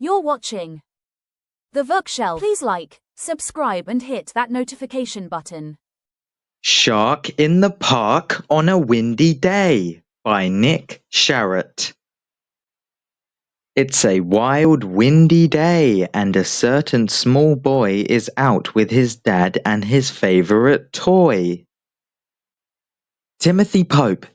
You're watching the Vookshelf. Please like, subscribe and hit that notification button. Shark in the Park on a Windy Day by Nick Sharratt. It's a wild, windy day, and a certain small boy is out with his dad and his favourite toy. Timothy Pope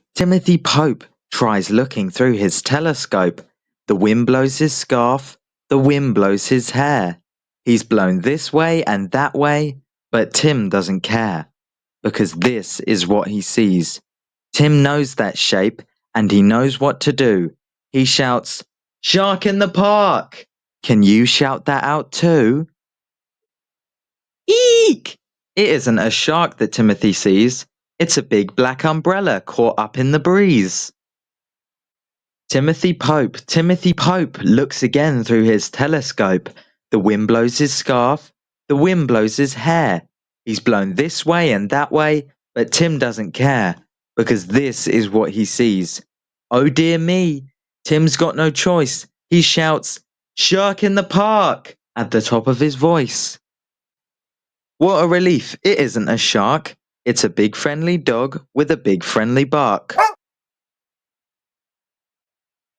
tries looking through his telescope. The wind blows his scarf, the wind blows his hair. He's blown this way and that way, but Tim doesn't care, because this is what he sees. Tim knows that shape, and he knows what to do. He shouts, "Shark in the park!" Can you shout that out too? Eek! It isn't a shark that Timothy sees. It's a big black umbrella caught up in the breeze. Timothy Pope looks again through his telescope. The wind blows his scarf, the wind blows his hair. He's blown this way and that way, but Tim doesn't care, because this is what he sees. Oh dear me, Tim's got no choice. He shouts, "Shark in the park!" at the top of his voice. What a relief, it isn't a shark. It's a big friendly dog with a big friendly bark.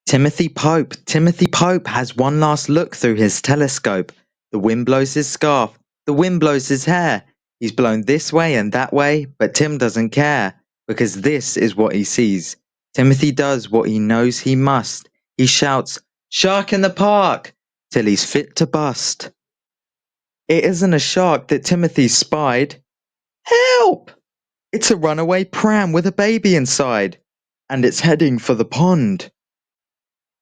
Timothy Pope has one last look through his telescope. The wind blows his scarf, the wind blows his hair. He's blown this way and that way, but Tim doesn't care, because this is what he sees. Timothy does what he knows he must. He shouts, "Shark in the park!" till he's fit to bust. It isn't a shark that Timothy spied. Help! It's a runaway pram with a baby inside, and it's heading for the pond.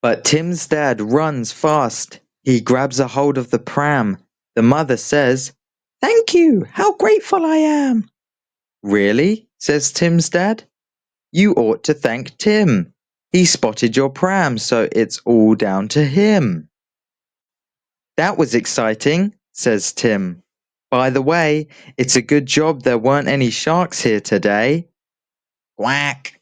But Tim's dad runs fast. He grabs a hold of the pram. The mother says, "Thank you, how grateful I am." "Really?" says Tim's dad. "You ought to thank Tim. He spotted your pram, so it's all down to him." "That was exciting," says Tim. "By the way, it's a good job there weren't any sharks here today." Quack!